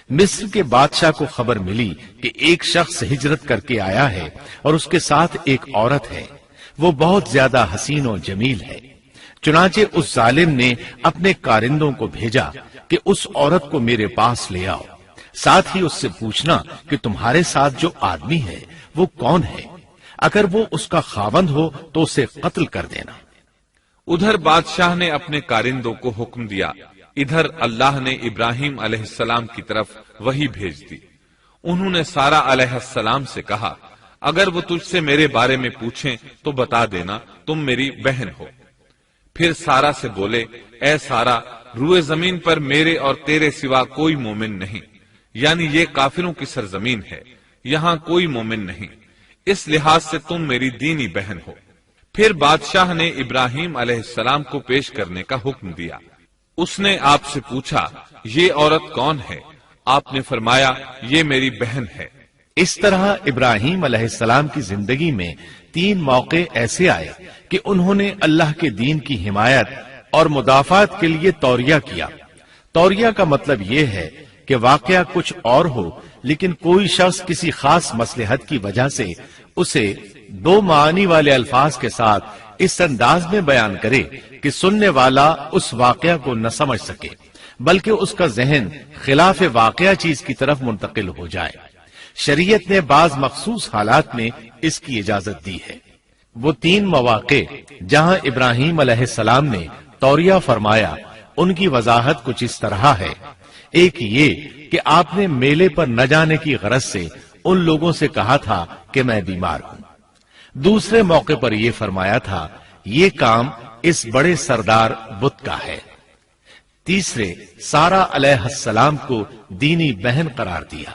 مصر کے بادشاہ کو خبر ملی کہ ایک شخص ہجرت کر کے آیا ہے اور اس کے ساتھ ایک عورت ہے، وہ بہت زیادہ حسین و جمیل ہے۔ چنانچہ اس ظالم نے اپنے کارندوں کو بھیجا کہ اس عورت کو میرے پاس لے آؤ، ساتھ ہی اس سے پوچھنا کہ تمہارے ساتھ جو آدمی ہے وہ کون ہے، اگر وہ اس کا خاوند ہو تو اسے قتل کر دینا۔ ادھر بادشاہ نے اپنے کارندوں کو حکم دیا، ادھر اللہ نے ابراہیم علیہ السلام کی طرف وحی بھیج دی۔ انہوں نے سارا علیہ السلام سے کہا اگر وہ تجھ سے میرے بارے میں پوچھیں تو بتا دینا تم میری بہن ہو۔ پھر سارا سے بولے اے سارا، روئے زمین پر میرے اور تیرے سوا کوئی مومن نہیں، یعنی یہ کافروں کی سرزمین ہے، یہاں کوئی مومن نہیں، اس لحاظ سے تم میری دینی بہن ہو۔ پھر بادشاہ نے ابراہیم علیہ السلام کو پیش کرنے کا حکم دیا۔ اس نے آپ سے پوچھا یہ عورت کون ہے؟ آپ نے فرمایا یہ میری بہن ہے۔ اس طرح ابراہیم علیہ السلام کی زندگی میں 3 موقع ایسے آئے کہ انہوں نے اللہ کے دین کی حمایت اور مدافعت کے لیے توریہ کیا۔ توریہ کا مطلب یہ ہے کہ واقعہ کچھ اور ہو لیکن کوئی شخص کسی خاص مصلحت کی وجہ سے اسے 2 معانی والے الفاظ کے ساتھ اس انداز میں بیان کرے کہ سننے والا اس واقعہ کو نہ سمجھ سکے بلکہ اس کا ذہن خلاف واقعہ چیز کی طرف منتقل ہو جائے۔ شریعت نے بعض مخصوص حالات میں اس کی اجازت دی ہے۔ وہ 3 مواقع جہاں ابراہیم علیہ السلام نے توریہ فرمایا ان کی وضاحت کچھ اس طرح ہے۔ ایک یہ کہ آپ نے میلے پر نہ جانے کی غرض سے ان لوگوں سے کہا تھا کہ میں بیمار ہوں۔ دوسرے موقع پر یہ فرمایا تھا یہ کام اس بڑے سردار بت کا ہے۔ تیسرے سارا علیہ السلام کو دینی بہن قرار دیا۔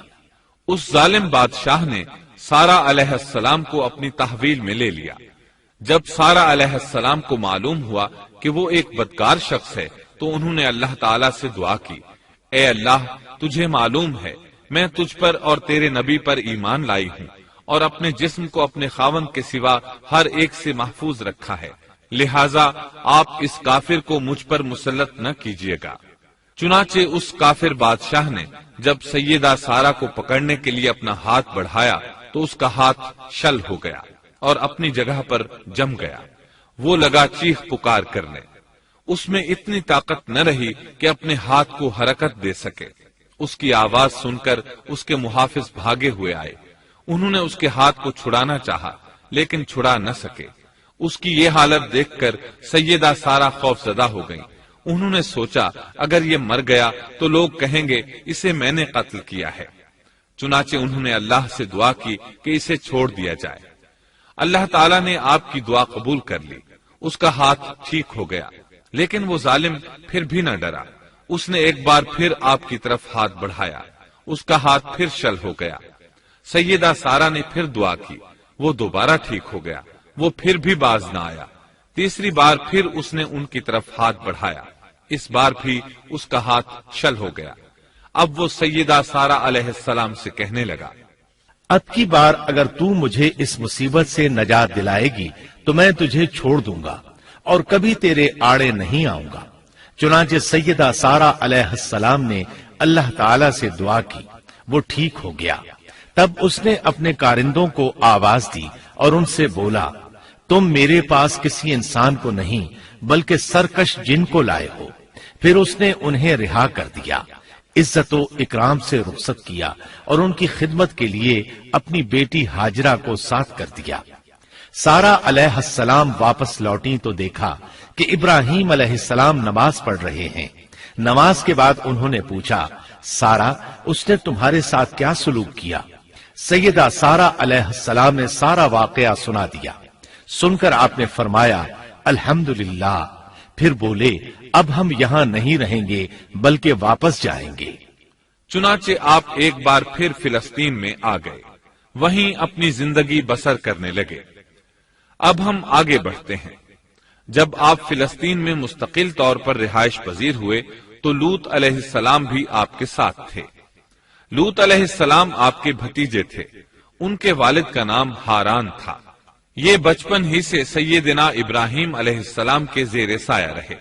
اس ظالم بادشاہ نے سارا علیہ السلام کو اپنی تحویل میں لے لیا۔ جب سارا علیہ السلام کو معلوم ہوا کہ وہ ایک بدکار شخص ہے تو انہوں نے اللہ تعالیٰ سے دعا کی، اے اللہ، تجھے معلوم ہے میں تجھ پر اور تیرے نبی پر ایمان لائی ہوں اور اپنے جسم کو اپنے خاوند کے سوا ہر ایک سے محفوظ رکھا ہے، لہذا آپ اس کافر کو مجھ پر مسلط نہ کیجیے گا۔ چنانچہ اس کافر بادشاہ نے جب سیدہ سارہ کو پکڑنے کے لیے اپنا ہاتھ بڑھایا تو اس کا ہاتھ شل ہو گیا اور اپنی جگہ پر جم گیا۔ وہ لگا چیخ پکار کرنے، اس میں اتنی طاقت نہ رہی کہ اپنے ہاتھ کو حرکت دے سکے۔ اس کی آواز سن کر اس کے محافظ بھاگے ہوئے آئے، انہوں نے اس کے ہاتھ کو چھڑانا چاہا لیکن چھڑا نہ سکے۔ اس کی یہ حالت دیکھ کر سیدہ سارہ خوف زدہ ہو گئیں۔ انہوں نے سوچا اگر یہ مر گیا تو لوگ کہیں گے اسے میں نے قتل کیا ہے، چنانچہ انہوں نے اللہ سے دعا کی کہ اسے چھوڑ دیا جائے۔ اللہ تعالیٰ نے آپ کی دعا قبول کر لی، اس کا ہاتھ ٹھیک ہو گیا، لیکن وہ ظالم پھر بھی نہ ڈرا۔ اس نے ایک بار پھر آپ کی طرف ہاتھ بڑھایا، اس کا ہاتھ پھر شل ہو گیا۔ سیدہ سارہ نے پھر دعا کی، وہ دوبارہ ٹھیک ہو گیا، وہ پھر بھی باز نہ آیا۔ تیسری بار پھر اس نے ان کی طرف ہاتھ بڑھایا، اس بار بھی اس کا ہاتھ شل ہو گیا۔ اب وہ سیدہ سارہ علیہ السلام سے کہنے لگا، اب کی بار اگر تو مجھے اس مصیبت سے نجات دلائے گی تو میں تجھے چھوڑ دوں گا اور کبھی تیرے آڑے نہیں آؤں گا۔ چنانچہ سیدہ سارہ علیہ السلام نے اللہ تعالی سے دعا کی، وہ ٹھیک ہو گیا۔ تب اس نے اپنے کارندوں کو آواز دی اور ان سے بولا، تم میرے پاس کسی انسان کو نہیں بلکہ سرکش جن کو لائے ہو۔ پھر اس نے انہیں رہا کر دیا، عزت و اکرام سے رخصت کیا اور ان کی خدمت کے لیے اپنی بیٹی ہاجرہ کو ساتھ کر دیا۔ سارہ علیہ السلام واپس لوٹی تو دیکھا کہ ابراہیم علیہ السلام نماز پڑھ رہے ہیں۔ نماز کے بعد انہوں نے پوچھا، سارہ، اس نے تمہارے ساتھ کیا سلوک کیا؟ سیدہ سارہ علیہ السلام نے سارا واقعہ سنا دیا۔ سن کر آپ نے فرمایا، الحمدللہ۔ پھر بولے، اب ہم یہاں نہیں رہیں گے بلکہ واپس جائیں گے۔ چنانچہ آپ ایک بار پھر فلسطین میں آ گئے، وہیں اپنی زندگی بسر کرنے لگے۔ اب ہم آگے بڑھتے ہیں۔ جب آپ فلسطین میں مستقل طور پر رہائش پذیر ہوئے تو لوط علیہ السلام بھی آپ کے ساتھ تھے۔ لوط علیہ السلام آپ کے بھتیجے تھے، ان کے والد کا نام ہاران تھا۔ یہ بچپن ہی سے سیدنا ابراہیم علیہ السلام کے زیر سایہ رہے،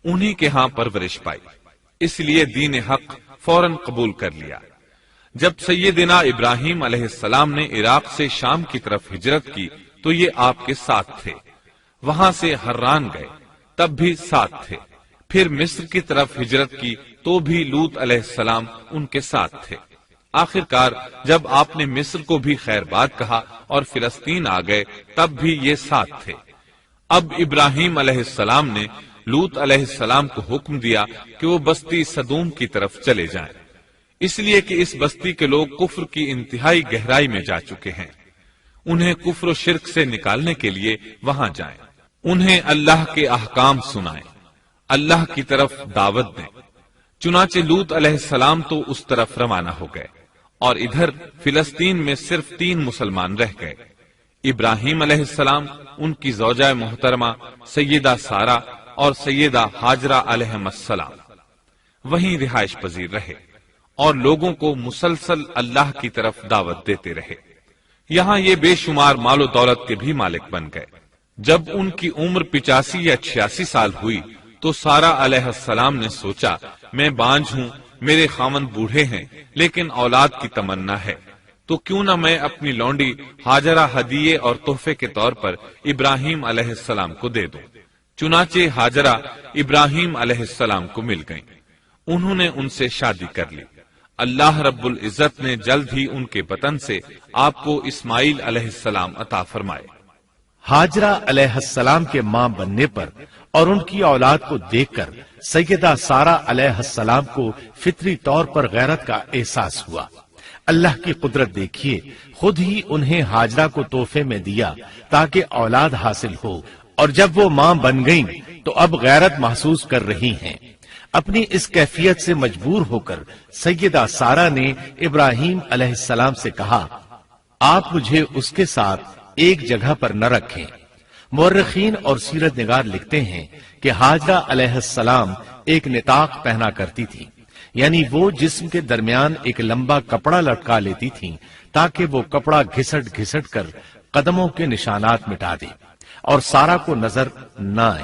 انہی کے ہاں پرورش پائی، اس لیے دین حق فوراً قبول کر لیا۔ جب سیدنا ابراہیم علیہ السلام نے عراق سے شام کی طرف ہجرت کی تو یہ آپ کے ساتھ تھے، وہاں سے حران گئے، تب بھی ساتھ تھے۔ پھر مصر کی طرف ہجرت کی تو بھی لوط علیہ السلام ان کے ساتھ تھے۔ آخر کار جب آپ نے مصر کو بھی خیر بات کہا اور فلسطین آ گئے تب بھی یہ ساتھ تھے۔ اب ابراہیم علیہ السلام نے لوط علیہ السلام کو حکم دیا کہ وہ بستی سدوم کی طرف چلے جائیں، اس لیے کہ اس بستی کے لوگ کفر کی انتہائی گہرائی میں جا چکے ہیں، انہیں کفر و شرک سے نکالنے کے لیے وہاں جائیں، انہیں اللہ کے احکام سنائیں، اللہ کی طرف دعوت دیں۔ چنانچہ لوط علیہ السلام تو اس طرف روانہ ہو گئے اور ادھر فلسطین میں صرف 3 مسلمان رہ گئے، ابراہیم علیہ السلام، ان کی زوجہ محترمہ سیدہ سارہ اور سیدہ ہاجرہ علیہ السلام وہیں رہائش پذیر رہے اور لوگوں کو مسلسل اللہ کی طرف دعوت دیتے رہے۔ یہاں یہ بے شمار مال و دولت کے بھی مالک بن گئے۔ جب ان کی عمر 85 یا 86 سال ہوئی تو سارہ علیہ السلام نے سوچا، میں بانجھ ہوں، میرے خاوند بوڑھے ہیں لیکن اولاد کی تمنا ہے، تو کیوں نہ میں اپنی لونڈی ہاجرہ ہدیے اور تحفے کے طور پر ابراہیم علیہ السلام کو دے دوں۔ چنانچہ ہاجرہ ابراہیم علیہ السلام کو مل گئیں، انہوں نے ان سے شادی کر لی۔ اللہ رب العزت نے جلد ہی ان کے بطن سے آپ کو اسماعیل علیہ السلام عطا فرمائے۔ ہاجرہ علیہ السلام کے ماں بننے پر اور ان کی اولاد کو دیکھ کر سیدہ سارہ علیہ السلام کو فطری طور پر غیرت کا احساس ہوا۔ اللہ کی قدرت دیکھیے، خود ہی انہیں ہاجرہ کو تحفے میں دیا تاکہ اولاد حاصل ہو، اور جب وہ ماں بن گئیں تو اب غیرت محسوس کر رہی ہیں۔ اپنی اس کیفیت سے مجبور ہو کر سیدہ سارہ نے ابراہیم علیہ السلام سے کہا، آپ مجھے اس کے ساتھ ایک جگہ پر نہ رکھیں۔ مورخین اور سیرت نگار لکھتے ہیں کہ ہاجرہ علیہ السلام ایک نطاق پہنا کرتی تھی، یعنی وہ جسم کے درمیان ایک لمبا کپڑا لٹکا لیتی تھیں تاکہ وہ کپڑا گھسٹ گھسٹ کر قدموں کے نشانات مٹا دے اور سارا کو نظر نہ آئے،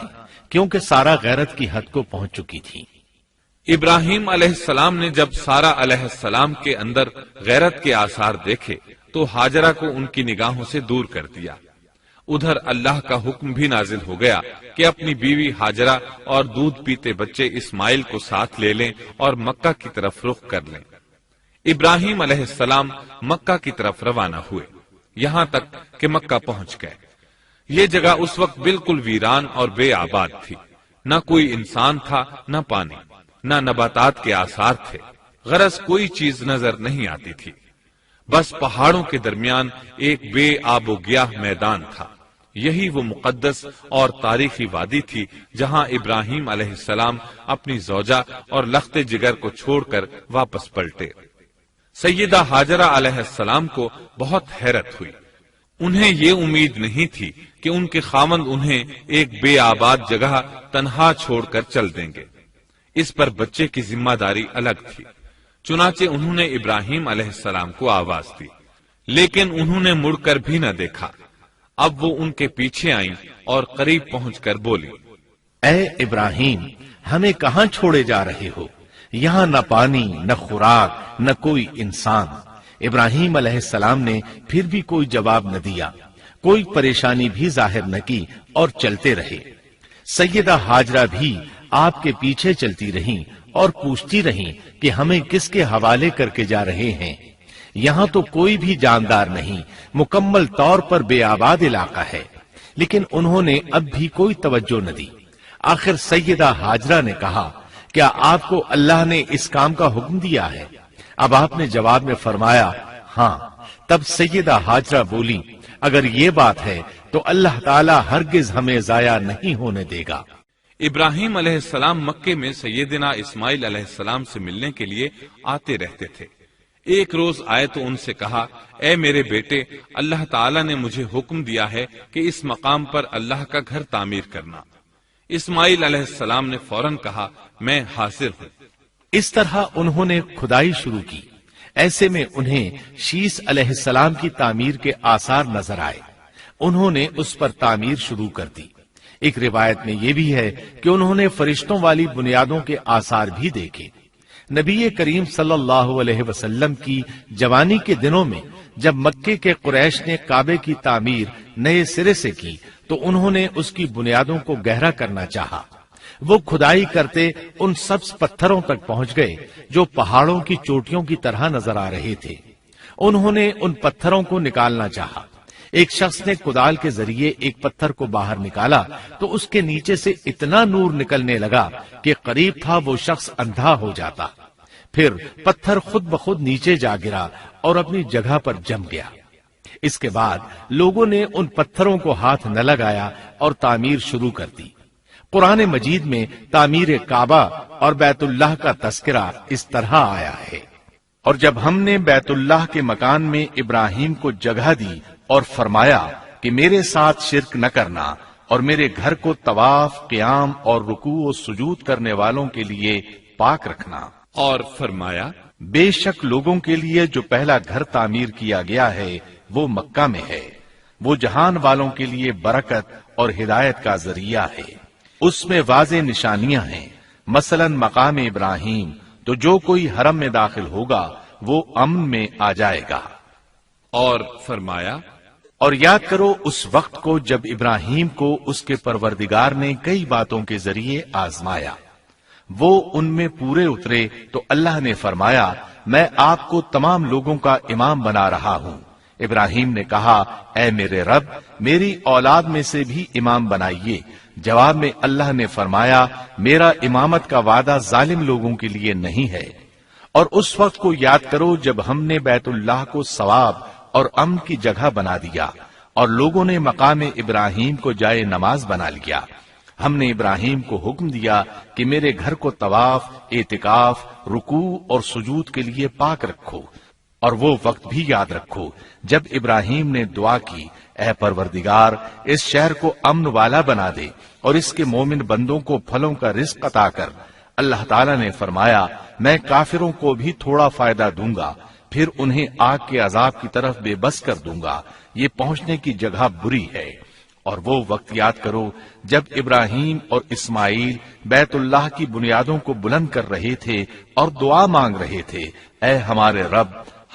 کیونکہ سارا غیرت کی حد کو پہنچ چکی تھی۔ ابراہیم علیہ السلام نے جب سارا علیہ السلام کے اندر غیرت کے آثار دیکھے تو ہاجرہ کو ان کی نگاہوں سے دور کر دیا۔ ادھر اللہ کا حکم بھی نازل ہو گیا کہ اپنی بیوی ہاجرہ اور دودھ پیتے بچے اسماعیل کو ساتھ لے لیں اور مکہ کی طرف رخ کر لیں۔ ابراہیم علیہ السلام مکہ کی طرف روانہ ہوئے، یہاں تک کہ مکہ پہنچ گئے۔ یہ جگہ اس وقت بالکل ویران اور بے آباد تھی، نہ کوئی انسان تھا، نہ پانی، نہ نباتات کے آثار تھے، غرض کوئی چیز نظر نہیں آتی تھی، بس پہاڑوں کے درمیان ایک بے آب و گیاہ میدان تھا۔ یہی وہ مقدس اور تاریخی وادی تھی جہاں ابراہیم علیہ السلام اپنی زوجہ اور لخت جگر کو چھوڑ کر واپس پلٹے۔ سیدہ ہاجرہ علیہ السلام کو بہت حیرت ہوئی، انہیں یہ امید نہیں تھی کہ ان کے خاوند انہیں ایک بے آباد جگہ تنہا چھوڑ کر چل دیں گے، اس پر بچے کی ذمہ داری الگ تھی۔ چنانچہ انہوں نے ابراہیم علیہ السلام کو آواز دی، لیکن انہوں نے مڑ کر بھی نہ دیکھا۔ اب وہ ان کے پیچھے آئیں اور قریب پہنچ کر بولی، اے ابراہیم، ہمیں کہاں چھوڑے جا رہے ہو؟ یہاں نہ پانی، نہ خوراک، نہ کوئی انسان۔ ابراہیم علیہ السلام نے پھر بھی کوئی جواب نہ دیا، کوئی پریشانی بھی ظاہر نہ کی اور چلتے رہے۔ سیدہ ہاجرہ بھی آپ کے پیچھے چلتی رہیں اور پوچھتی رہیں کہ ہمیں کس کے حوالے کر کے جا رہے ہیں؟ یہاں تو کوئی بھی جاندار نہیں، مکمل طور پر بے آباد علاقہ ہے۔ لیکن انہوں نے اب بھی کوئی توجہ نہ دی۔ آخر سیدہ ہاجرہ نے کہا، کیا آپ کو اللہ نے اس کام کا حکم دیا ہے؟ اب آپ نے جواب میں فرمایا، ہاں۔ تب سیدہ ہاجرہ بولی، اگر یہ بات ہے تو اللہ تعالی ہرگز ہمیں ضائع نہیں ہونے دے گا۔ ابراہیم علیہ السلام مکے میں سیدنا اسماعیل علیہ السلام سے ملنے کے لیے آتے رہتے تھے۔ ایک روز آئے تو ان سے کہا، اے میرے بیٹے، اللہ تعالیٰ نے مجھے حکم دیا ہے کہ اس مقام پر اللہ کا گھر تعمیر کرنا۔ اسماعیل علیہ السلام نے فوراً کہا، میں حاضر ہوں۔ اس طرح انہوں نے کھدائی شروع کی۔ ایسے میں انہیں شیس علیہ السلام کی تعمیر کے آثار نظر آئے، انہوں نے اس پر تعمیر شروع کر دی۔ ایک روایت میں یہ بھی ہے کہ انہوں نے فرشتوں والی بنیادوں کے آثار بھی دیکھے۔ نبی کریم صلی اللہ علیہ وسلم کی جوانی کے دنوں میں جب مکے کے قریش نے کعبے کی تعمیر نئے سرے سے کی تو انہوں نے اس کی بنیادوں کو گہرا کرنا چاہا۔ وہ کھدائی کرتے ان سبز پتھروں تک پہنچ گئے جو پہاڑوں کی چوٹیوں کی طرح نظر آ رہے تھے۔ انہوں نے ان پتھروں کو نکالنا چاہا۔ ایک شخص نے کدال کے ذریعے ایک پتھر کو باہر نکالا تو اس کے نیچے سے اتنا نور نکلنے لگا کہ قریب تھا وہ شخص اندھا ہو جاتا۔ پھر پتھر خود بخود نیچے جا گرا اور اپنی جگہ پر جم گیا۔ اس کے بعد لوگوں نے ان پتھروں کو ہاتھ نہ لگایا اور تعمیر شروع کر دی۔ قرآن مجید میں تعمیر کعبہ اور بیت اللہ کا تذکرہ اس طرح آیا ہے، اور جب ہم نے بیت اللہ کے مکان میں ابراہیم کو جگہ دی اور فرمایا کہ میرے ساتھ شرک نہ کرنا اور میرے گھر کو طواف، قیام اور رکوع و سجود کرنے والوں کے لیے پاک رکھنا، اور فرمایا، بے شک لوگوں کے لیے جو پہلا گھر تعمیر کیا گیا ہے وہ مکہ میں ہے، وہ جہان والوں کے لیے برکت اور ہدایت کا ذریعہ ہے، اس میں واضح نشانیاں ہیں، مثلا مقام ابراہیم، تو جو کوئی حرم میں داخل ہوگا وہ امن میں آ جائے گا۔ اور فرمایا، اور یاد کرو اس وقت کو جب ابراہیم کو اس کے پروردگار نے کئی باتوں کے ذریعے آزمایا، وہ ان میں پورے اترے تو اللہ نے فرمایا، میں آپ کو تمام لوگوں کا امام بنا رہا ہوں۔ ابراہیم نے کہا، اے میرے رب، میری اولاد میں سے بھی امام بنائیے۔ جواب میں اللہ نے فرمایا، میرا امامت کا وعدہ ظالم لوگوں کے لیے نہیں ہے۔ اور اس وقت کو یاد کرو جب ہم نے بیت اللہ کو ثواب اور امن کی جگہ بنا دیا اور لوگوں نے مقام ابراہیم کو جائے نماز بنا لیا۔ ہم نے ابراہیم کو حکم دیا کہ میرے گھر کو طواف، اعتکاف، رکوع اور سجود کے لیے پاک رکھو، اور وہ وقت بھی یاد رکھو جب ابراہیم نے دعا کی، اے پروردگار، اس شہر کو امن والا بنا دے اور اس کے مومن بندوں کو پھلوں کا رزق عطا کر، اللہ تعالیٰ نے فرمایا میں کافروں کو بھی تھوڑا فائدہ دوں گا، پھر انہیں آگ کے عذاب کی طرف بے بس کر دوں گا، یہ پہنچنے کی جگہ بری ہے۔ اور وہ وقت یاد کرو جب ابراہیم اور اسماعیل بیت اللہ کی بنیادوں کو بلند کر رہے تھے اور دعا مانگ رہے تھے، اے ہمارے رب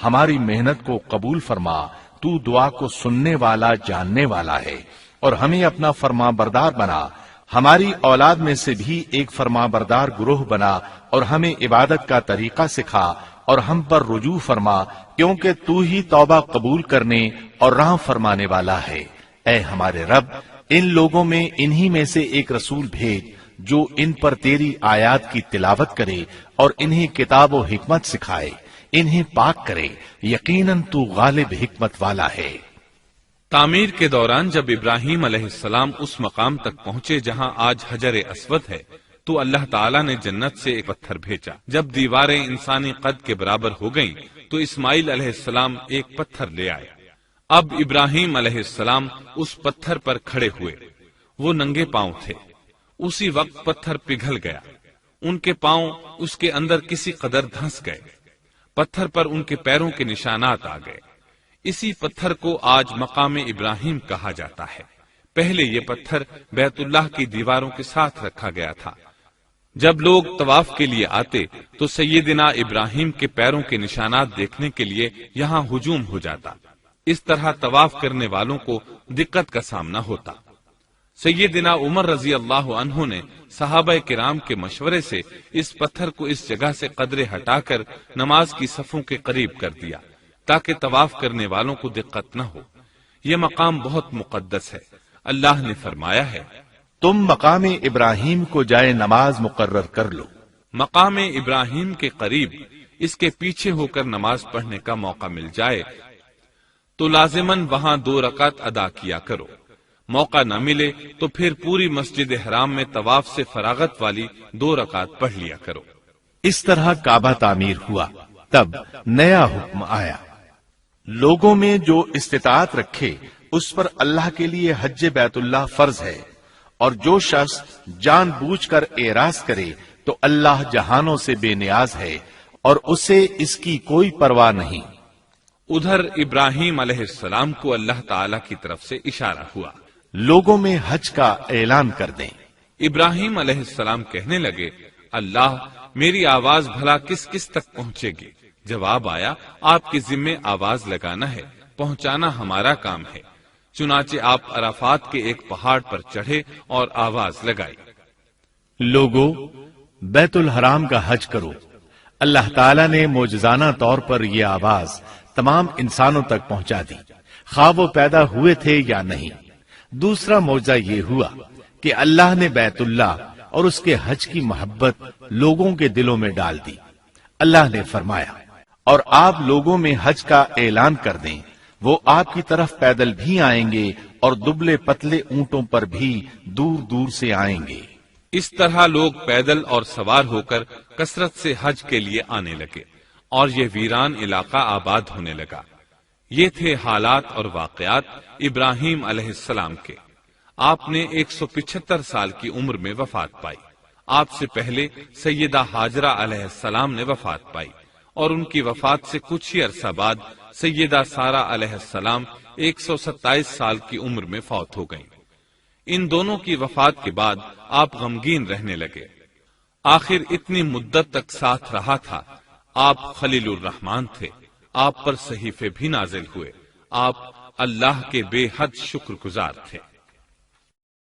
ہماری محنت کو قبول فرما، تو دعا کو سننے والا جاننے والا ہے، اور ہمیں اپنا فرما بردار بنا، ہماری اولاد میں سے بھی ایک فرما بردار گروہ بنا، اور ہمیں عبادت کا طریقہ سکھا اور ہم پر رجوع فرما، کیونکہ تو ہی توبہ قبول کرنے اور راہ فرمانے والا ہے۔ اے ہمارے رب ان لوگوں میں انہی میں سے ایک رسول بھیج جو ان پر تیری آیات کی تلاوت کرے اور انہیں کتاب و حکمت سکھائے، انہیں پاک کرے، یقیناً تو غالب حکمت والا ہے۔ تعمیر کے دوران جب ابراہیم علیہ السلام اس مقام تک پہنچے جہاں آج حجر اسود ہے تو اللہ تعالیٰ نے جنت سے ایک پتھر بھیجا۔ جب دیواریں انسانی قد کے برابر ہو گئیں تو اسماعیل علیہ السلام ایک پتھر لے آئے۔ اب ابراہیم علیہ السلام اس پتھر پر کھڑے ہوئے، وہ ننگے پاؤں تھے۔ اسی وقت پتھر پگھل گیا، ان کے پاؤں اس کے اندر کسی قدر دھنس گئے، پتھر پر ان کے پیروں کے نشانات آ گئے۔ اسی پتھر کو آج مقام ابراہیم کہا جاتا ہے۔ پہلے یہ پتھر بیت اللہ کی دیواروں کے ساتھ رکھا گیا تھا۔ جب لوگ طواف کے لیے آتے تو سیدنا ابراہیم کے پیروں کے نشانات دیکھنے کے لیے یہاں ہجوم ہو جاتا۔ اس طرح طواف کرنے والوں کو دقت کا سامنا ہوتا۔ سیدنا عمر رضی اللہ عنہ نے صحابہ کرام کے مشورے سے اس پتھر کو اس جگہ سے قدرے ہٹا کر نماز کی صفوں کے قریب کر دیا تاکہ طواف کرنے والوں کو دقت نہ ہو۔ یہ مقام بہت مقدس ہے۔ اللہ نے فرمایا ہے تم مقام ابراہیم کو جائے نماز مقرر کر لو۔ مقام ابراہیم کے قریب اس کے پیچھے ہو کر نماز پڑھنے کا موقع مل جائے تو لازماً وہاں 2 رکعت ادا کیا کرو، موقع نہ ملے تو پھر پوری مسجد حرام میں طواف سے فراغت والی 2 رکعت پڑھ لیا کرو۔ اس طرح کعبہ تعمیر ہوا، تب نیا حکم آیا، لوگوں میں جو استطاعت رکھے اس پر اللہ کے لیے حج بیت اللہ فرض ہے، اور جو شخص جان بوجھ کر اعراض کرے تو اللہ جہانوں سے بے نیاز ہے اور اسے اس کی کوئی پرواہ نہیں۔ ادھر ابراہیم علیہ السلام کو اللہ تعالی کی طرف سے اشارہ ہوا، لوگوں میں حج کا اعلان کر دیں۔ ابراہیم علیہ السلام کہنے لگے، اللہ میری آواز بھلا کس کس تک پہنچے گی؟ جواب آیا، آپ کے ذمے آواز لگانا ہے، پہنچانا ہمارا کام ہے۔ چنانچہ آپ عرفات کے ایک پہاڑ پر چڑھے اور آواز لگائی، لوگو بیت الحرام کا حج کرو۔ اللہ تعالیٰ نے معجزانہ طور پر یہ آواز تمام انسانوں تک پہنچا دی، خواہ وہ پیدا ہوئے تھے یا نہیں۔ دوسرا معجزہ یہ ہوا کہ اللہ نے بیت اللہ اور اس کے حج کی محبت لوگوں کے دلوں میں ڈال دی۔ اللہ نے فرمایا، اور آپ لوگوں میں حج کا اعلان کر دیں، وہ آپ کی طرف پیدل بھی آئیں گے اور دبلے پتلے اونٹوں پر بھی دور دور سے آئیں گے۔ اس طرح لوگ پیدل اور سوار ہو کر کثرت سے حج کے لیے آنے لگے اور یہ ویران علاقہ آباد ہونے لگا۔ یہ تھے حالات اور واقعات ابراہیم علیہ السلام کے۔ آپ نے 175 سال کی عمر میں وفات پائی۔ آپ سے پہلے سیدہ ہاجرہ علیہ السلام نے وفات پائی، اور ان کی وفات سے کچھ ہی عرصہ بعد سیدہ سارہ علیہ السلام 127 سال کی عمر میں فوت ہو گئیں۔ ان دونوں کی وفات کے بعد آپ غمگین رہنے لگے۔ آخر اتنی مدت تک ساتھ رہا تھا، آپ خلیل الرحمن تھے، آپ پر صحیفے بھی نازل ہوئے، آپ اللہ کے بے حد شکر گزار تھے۔